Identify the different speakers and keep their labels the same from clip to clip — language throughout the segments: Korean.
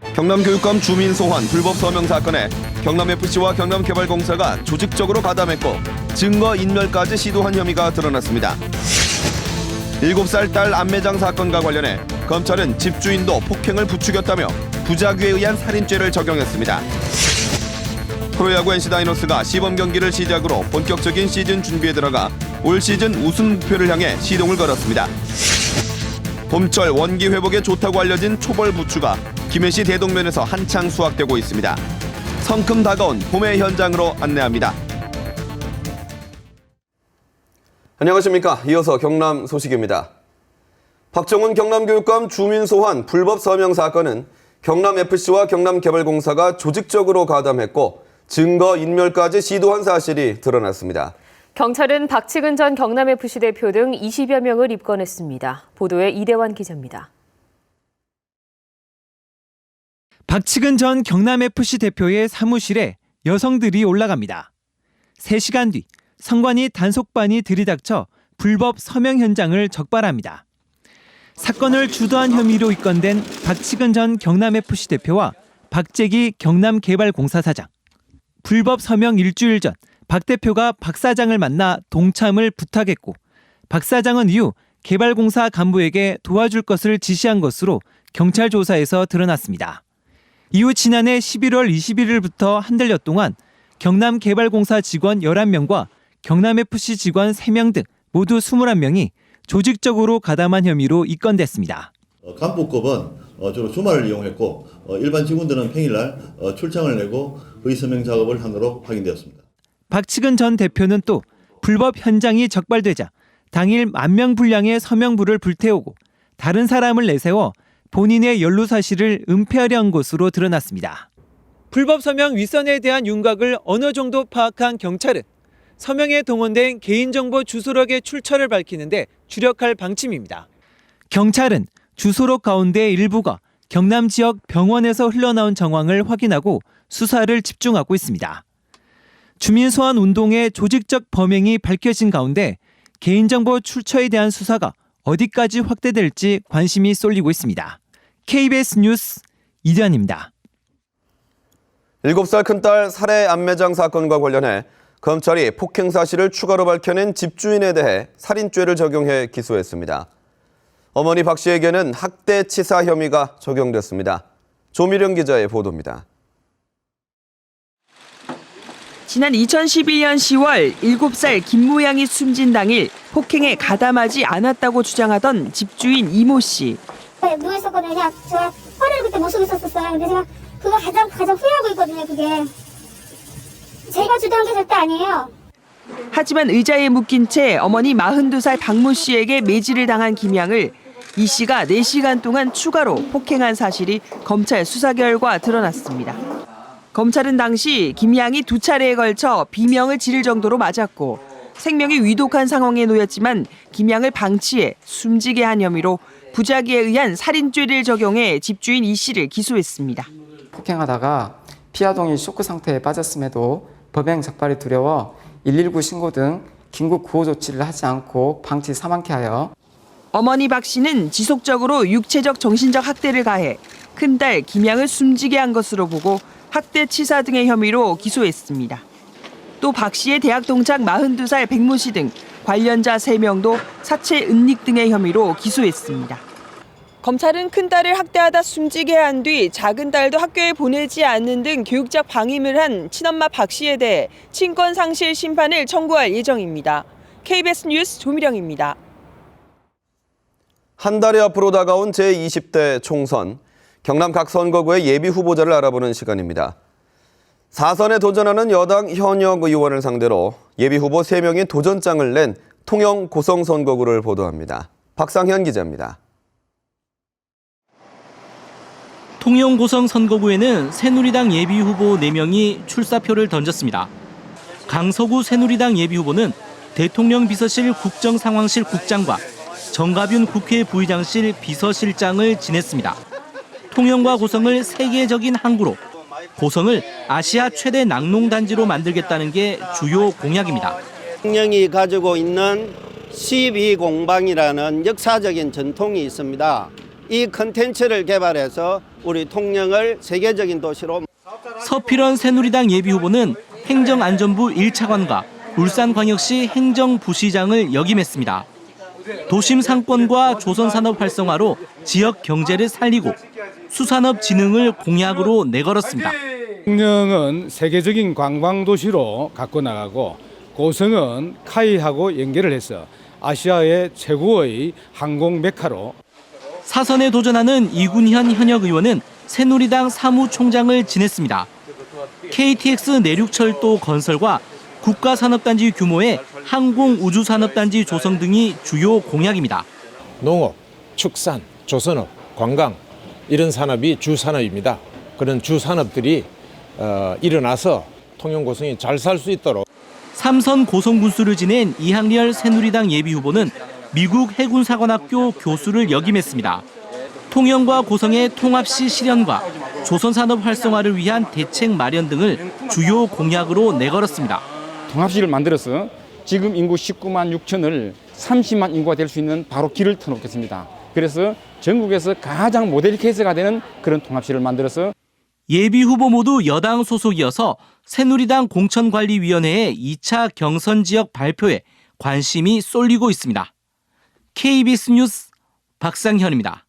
Speaker 1: 경남교육감 주민 소환 불법 서명 사건에 경남FC와 경남개발공사가 조직적으로 가담했고 증거 인멸까지 시도한 혐의가 드러났습니다. 7살 딸 암매장 사건과 관련해 검찰은 집주인도 폭행을 부추겼다며 부작위에 의한 살인죄를 적용했습니다. 프로야구 NC 다이노스가 시범 경기를 시작으로 본격적인 시즌 준비에 들어가 올 시즌 우승 목표를 향해 시동을 걸었습니다. 봄철 원기 회복에 좋다고 알려진 초벌 부추가 김해시 대동면에서 한창 수확되고 있습니다. 성큼 다가온 봄의 현장으로 안내합니다. 안녕하십니까. 이어서 경남 소식입니다. 박정훈 경남교육감 주민 소환 불법 서명 사건은 경남FC와 경남개발공사가 조직적으로 가담했고 증거 인멸까지 시도한 사실이 드러났습니다.
Speaker 2: 경찰은 박치근 전 경남FC 대표 등 20여 명을 입건했습니다. 보도에 이대환 기자입니다.
Speaker 3: 박치근 전 경남FC 대표의 사무실에 여성들이 올라갑니다. 3시간 뒤 성관이 단속반이 들이닥쳐 불법 서명 현장을 적발합니다. 사건을 주도한 혐의로 입건된 박치근 전 경남FC 대표와 박재기 경남개발공사 사장. 불법 서명 일주일 전 박 대표가 박 사장을 만나 동참을 부탁했고 박 사장은 이후 개발공사 간부에게 도와줄 것을 지시한 것으로 경찰 조사에서 드러났습니다. 이후 지난해 11월 21일부터 한 달여 동안 경남개발공사 직원 11명과 경남FC 직원 3명 등 모두 21명이 조직적으로 가담한 혐의로 입건됐습니다.
Speaker 4: 간부급은 주로 주말을 이용했고 일반 직원들은 평일날 출장을 내고 의서명 작업을 한 것으로 확인되었습니다.
Speaker 3: 박치근 전 대표는 또 불법 현장이 적발되자 당일 10,000명 분량의 서명부를 불태우고 다른 사람을 내세워 본인의 연루 사실을 은폐하려 한 것으로 드러났습니다. 불법 서명 윗선에 대한 윤곽을 어느 정도 파악한 경찰은 서명에 동원된 개인정보 주소록의 출처를 밝히는데 주력할 방침입니다. 경찰은 주소록 가운데 일부가 경남 지역 병원에서 흘러나온 정황을 확인하고 수사를 집중하고 있습니다. 주민 소환 운동의 조직적 범행이 밝혀진 가운데 개인정보 출처에 대한 수사가 어디까지 확대될지 관심이 쏠리고 있습니다. KBS 뉴스 이대환입니다.
Speaker 1: 7살 큰딸 살해 암매장 사건과 관련해 검찰이 폭행 사실을 추가로 밝혀낸 집주인에 대해 살인죄를 적용해 기소했습니다. 어머니 박 씨에게는 학대치사 혐의가 적용됐습니다. 조미령 기자의 보도입니다.
Speaker 5: 지난 2011년 10월 7살 김모양이 숨진 당일 폭행에 가담하지 않았다고 주장하던 집주인 이모 씨.
Speaker 6: 누워있었거든요. 그냥 제가 허리를 그때 못 숙였었어요. 근데 제가 그거 가장 후회하고 있거든요. 그게 제가 주도한 게 절대 아니에요.
Speaker 5: 하지만 의자에 묶인 채 어머니 42살 박모 씨에게 매질을 당한 김양을 이 씨가 4시간 동안 추가로 폭행한 사실이 검찰 수사 결과 드러났습니다. 검찰은 당시 김양이 2차례에 걸쳐 비명을 지를 정도로 맞았고 생명이 위독한 상황에 놓였지만 김양을 방치해 숨지게 한 혐의로 부작위에 의한 살인죄를 적용해 집주인 이 씨를 기소했습니다.
Speaker 7: 폭행하다가 피아동이 쇼크 상태에 빠졌음에도 법행 적발이 두려워 119 신고 등 긴급 구호 조치를 하지 않고 방치 사망케 하여
Speaker 5: 어머니 박 씨는 지속적으로 육체적 정신적 학대를 가해 큰딸 김양을 숨지게 한 것으로 보고 학대치사 등의 혐의로 기소했습니다. 또 박 씨의 대학 동창 42살 백모 씨 등 관련자 3명도 사체 은닉 등의 혐의로 기소했습니다. 검찰은 큰딸을 학대하다 숨지게 한 뒤 작은 딸도 학교에 보내지 않는 등 교육적 방임을 한 친엄마 박 씨에 대해 친권 상실 심판을 청구할 예정입니다. KBS 뉴스 조미령입니다.
Speaker 1: 한 달이 앞으로 다가온 제20대 총선. 경남 각 선거구의 예비 후보자를 알아보는 시간입니다. 4선에 도전하는 여당 현역 의원을 상대로 예비 후보 3명이 도전장을 낸 통영 고성 선거구를 보도합니다. 박상현 기자입니다.
Speaker 8: 통영 고성 선거구에는 새누리당 예비 후보 4명이 출사표를 던졌습니다. 강서구 새누리당 예비 후보는 대통령 비서실 국정상황실 국장과 정가윤 국회 부의장실 비서실장을 지냈습니다. 통영과 고성을 세계적인 항구로, 고성을 아시아 최대 낙농단지로 만들겠다는 게 주요 공약입니다.
Speaker 9: 통영이 가지고 있는 12공방이라는 역사적인 전통이 있습니다. 이 컨텐츠를 개발해서 우리 통영을 세계적인 도시로.
Speaker 8: 서필원 새누리당 예비후보는 행정안전부 1차관과 울산광역시 행정부시장을 역임했습니다. 도심 상권과 조선산업 활성화로 지역 경제를 살리고 수산업 진흥을 공약으로 내걸었습니다.
Speaker 10: 통영은 세계적인 관광도시로 갖고 나가고 고성은 카이하고 연결을 해서 아시아의 최고의 항공 메카로.
Speaker 8: 사선에 도전하는 이군현 현역 의원은 새누리당 사무총장을 지냈습니다. KTX 내륙철도 건설과 국가산업단지 규모의 항공우주산업단지 조성 등이 주요 공약입니다.
Speaker 11: 농업, 축산, 조선업, 관광 이런 산업이 주산업입니다. 그런 주산업들이 일어나서 통영 고성이 잘 살 수 있도록.
Speaker 8: 삼선 고성군수를 지낸 이항렬 새누리당 예비후보는 미국 해군사관학교 교수를 역임했습니다. 통영과 고성의 통합시 실현과 조선산업 활성화를 위한 대책 마련 등을 주요 공약으로 내걸었습니다.
Speaker 12: 통합시를 만들어서 지금 인구 19만 6천을 30만 인구가 될 수 있는 바로 길을 터놓겠습니다. 그래서 전국에서 가장 모델 케이스가 되는 그런 통합시를 만들어서.
Speaker 8: 예비 후보 모두 여당 소속이어서 새누리당 공천관리위원회의 2차 경선 지역 발표에 관심이 쏠리고 있습니다. KBS 뉴스 박상현입니다.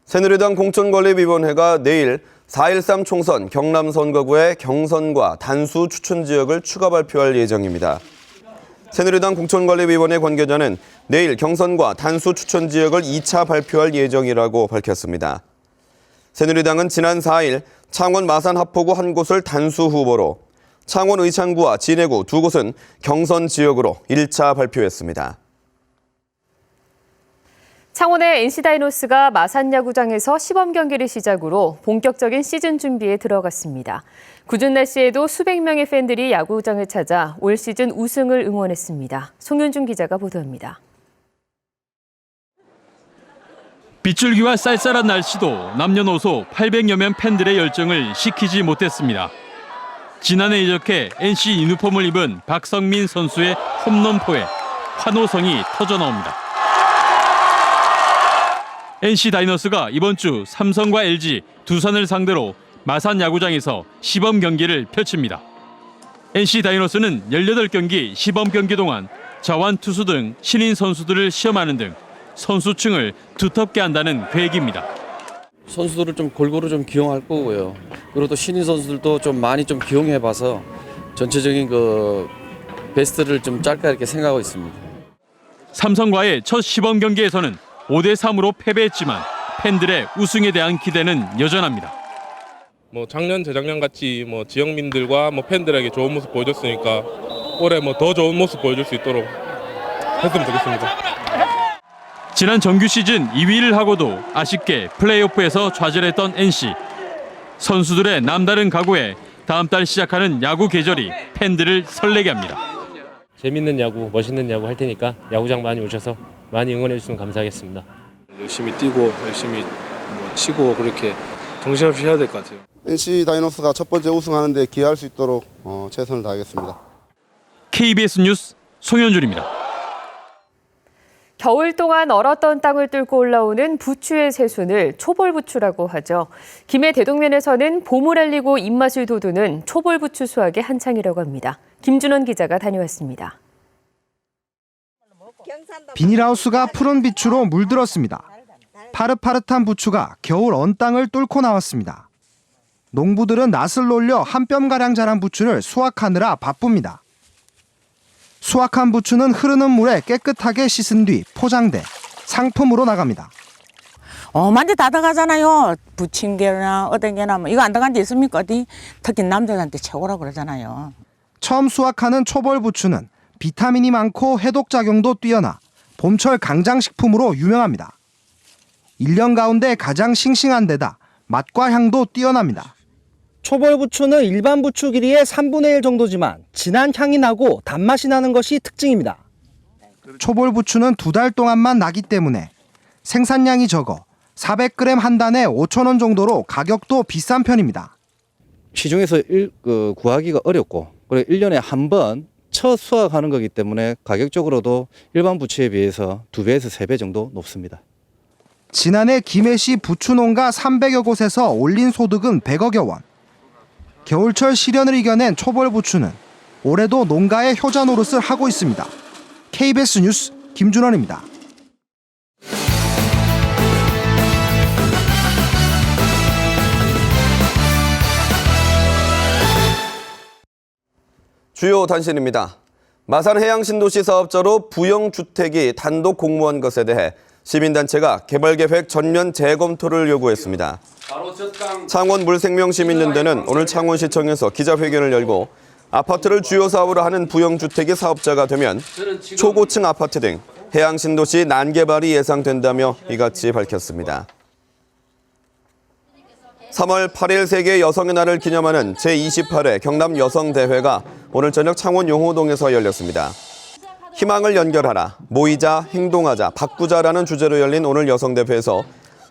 Speaker 1: 새누리당 공천관리위원회가 내일 4.13 총선 경남 선거구의 경선과 단수 추천 지역을 추가 발표할 예정입니다. 새누리당 공천관리위원회 관계자는 내일 경선과 단수 추천 지역을 2차 발표할 예정이라고 밝혔습니다. 새누리당은 지난 4일 창원 마산 합포구 한 곳을 단수 후보로, 창원 의창구와 진해구 두 곳은 경선 지역으로 1차 발표했습니다.
Speaker 2: 창원의 NC다이노스가 마산 야구장에서 시범 경기를 시작으로 본격적인 시즌 준비에 들어갔습니다. 궂은 날씨에도 수백 명의 팬들이 야구장을 찾아 올 시즌 우승을 응원했습니다. 송윤준 기자가 보도합니다.
Speaker 13: 빗줄기와 쌀쌀한 날씨도 남녀노소 800여 명 팬들의 열정을 식히지 못했습니다. 지난해 이렇게 NC 유니폼을 입은 박성민 선수의 홈런포에 환호성이 터져나옵니다. NC 다이노스가 이번 주 삼성과 LG, 두산을 상대로 마산 야구장에서 시범 경기를 펼칩니다. NC 다이노스는 18경기 시범 경기 동안 자완 투수 등 신인 선수들을 시험하는 등 선수층을 두텁게 한다는 계획입니다.
Speaker 14: 선수들을 좀 골고루 좀 기용할 거고요. 그리고 또 신인 선수들도 좀 많이 좀 기용해봐서 전체적인 그 베스트를 좀 짤까 이렇게 생각하고 있습니다.
Speaker 13: 삼성과의 첫 시범 경기에서는 5대3으로 패배했지만 팬들의 우승에 대한 기대는 여전합니다.
Speaker 15: 작년, 재작년 같이 지역민들과 팬들에게 좋은 모습 보여줬으니까 올해 더 좋은 모습 보여줄 수 있도록 했으면 좋겠습니다.
Speaker 13: 지난 정규 시즌 2위를 하고도 아쉽게 플레이오프에서 좌절했던 NC. 선수들의 남다른 각오에 다음 달 시작하는 야구 계절이 팬들을 설레게 합니다.
Speaker 16: 재밌는 야구, 멋있는 야구 할 테니까 야구장 많이 오셔서 많이 응원해 주시면 감사하겠습니다.
Speaker 17: 열심히 뛰고 열심히 치고 그렇게 정신없이 해야 될 것 같아요.
Speaker 18: NC 다이노스가 첫 번째 우승하는 데 기여할 수 있도록 최선을 다하겠습니다.
Speaker 13: KBS 뉴스 송현준입니다.
Speaker 2: 겨울 동안 얼었던 땅을 뚫고 올라오는 부추의 새순을 초벌부추라고 하죠. 김해 대동면에서는 봄을 알리고 입맛을 돋우는 초벌부추 수확이 한창이라고 합니다. 김준원 기자가 다녀왔습니다.
Speaker 19: 비닐하우스가 푸른 빛으로 물들었습니다. 파릇파릇한 부추가 겨울 언 땅을 뚫고 나왔습니다. 농부들은 낫을 놀려 한 뼘가량 자란 부추를 수확하느라 바쁩니다. 수확한 부추는 흐르는 물에 깨끗하게 씻은 뒤 포장돼 상품으로 나갑니다.
Speaker 20: 많이 다 들어가잖아요. 부침개나 어떤 게나 이거 안 들어간 데 있습니까? 어디? 특히 남자들한테 최고라고 그러잖아요.
Speaker 19: 처음 수확하는 초벌 부추는 비타민이 많고 해독작용도 뛰어나 봄철 강장식품으로 유명합니다. 1년 가운데 가장 싱싱한 데다 맛과 향도 뛰어납니다.
Speaker 21: 초벌 부추는 일반 부추 길이의 3분의 1 정도지만 진한 향이 나고 단맛이 나는 것이 특징입니다.
Speaker 19: 초벌 부추는 2달 동안만 나기 때문에 생산량이 적어 400g 한 단에 5,000원 정도로 가격도 비싼 편입니다.
Speaker 22: 시중에서 구하기가 어렵고 그리고 1년에 한 번 첫 수확하는 거기 때문에 가격적으로도 일반 부추에 비해서 2배에서 3배 정도 높습니다.
Speaker 19: 지난해 김해시 부추농가 300여 곳에서 올린 소득은 100억여 원. 겨울철 시련을 이겨낸 초벌부추는 올해도 농가의 효자 노릇을 하고 있습니다. KBS 뉴스 김준원입니다.
Speaker 1: 주요 단신입니다. 마산 해양신도시 사업자로 부영주택이 단독 공모한 것에 대해 시민단체가 개발계획 전면 재검토를 요구했습니다. 창원 물생명시민연대는 오늘 창원시청에서 기자회견을 열고 아파트를 주요 사업으로 하는 부영주택이 사업자가 되면 초고층 아파트 등 해양신도시 난개발이 예상된다며 이같이 밝혔습니다. 3월 8일 세계 여성의 날을 기념하는 제28회 경남 여성대회가 오늘 저녁 창원 용호동에서 열렸습니다. 희망을 연결하라, 모이자, 행동하자, 바꾸자라는 주제로 열린 오늘 여성대회에서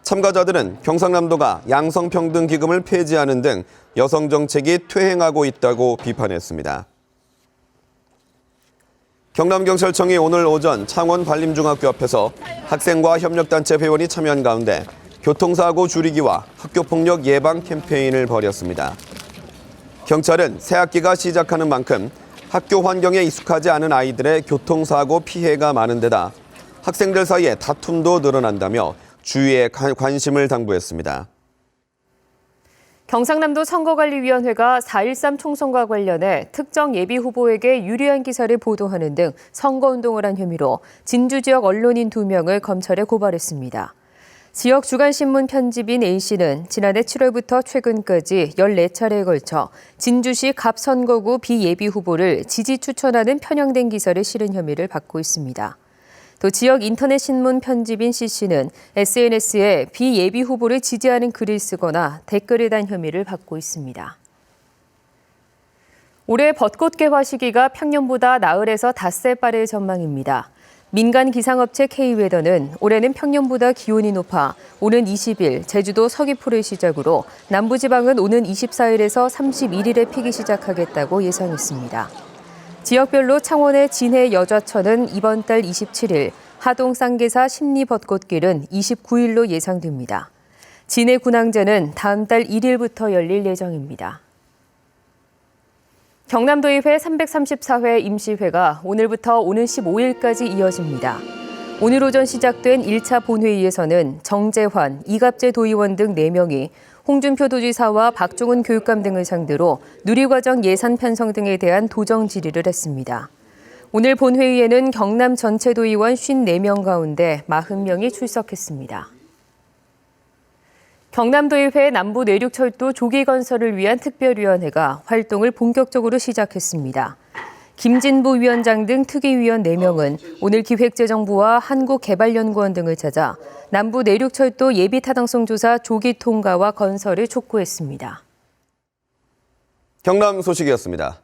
Speaker 1: 참가자들은 경상남도가 양성평등기금을 폐지하는 등 여성정책이 퇴행하고 있다고 비판했습니다. 경남경찰청이 오늘 오전 창원 발림중학교 앞에서 학생과 협력단체 회원이 참여한 가운데 교통사고 줄이기와 학교폭력 예방 캠페인을 벌였습니다. 경찰은 새학기가 시작하는 만큼 학교 환경에 익숙하지 않은 아이들의 교통사고 피해가 많은 데다 학생들 사이에 다툼도 늘어난다며 주의에 관심을 당부했습니다.
Speaker 2: 경상남도 선거관리위원회가 4.13 총선과 관련해 특정 예비후보에게 유리한 기사를 보도하는 등 선거운동을 한 혐의로 진주 지역 언론인 2명을 검찰에 고발했습니다. 지역 주간신문 편집인 A씨는 지난해 7월부터 최근까지 14차례에 걸쳐 진주시 갑선거구 비예비후보를 지지 추천하는 편향된 기사를 실은 혐의를 받고 있습니다. 또 지역 인터넷 신문 편집인 C씨는 SNS에 비예비후보를 지지하는 글을 쓰거나 댓글을 단 혐의를 받고 있습니다. 올해 벚꽃 개화 시기가 평년보다 나흘에서 닷새 빠를 전망입니다. 민간 기상업체 K웨더는 올해는 평년보다 기온이 높아 오는 20일 제주도 서귀포를 시작으로 남부지방은 오는 24일에서 31일에 피기 시작하겠다고 예상했습니다. 지역별로 창원의 진해 여좌천은 이번 달 27일, 하동 쌍계사 심리 벚꽃길은 29일로 예상됩니다. 진해 군항제는 다음 달 1일부터 열릴 예정입니다. 경남도의회 334회 임시회가 오늘부터 오는 15일까지 이어집니다. 오늘 오전 시작된 1차 본회의에서는 정재환, 이갑재 도의원 등 4명이 홍준표 도지사와 박종훈 교육감 등을 상대로 누리과정 예산 편성 등에 대한 도정 질의를 했습니다. 오늘 본회의에는 경남 전체 도의원 54명 가운데 40명이 출석했습니다. 경남도의회 남부내륙철도 조기 건설을 위한 특별위원회가 활동을 본격적으로 시작했습니다. 김진부 위원장 등 특위위원 4명은 오늘 기획재정부와 한국개발연구원 등을 찾아 남부내륙철도 예비타당성 조사 조기 통과와 건설을 촉구했습니다.
Speaker 1: 경남 소식이었습니다.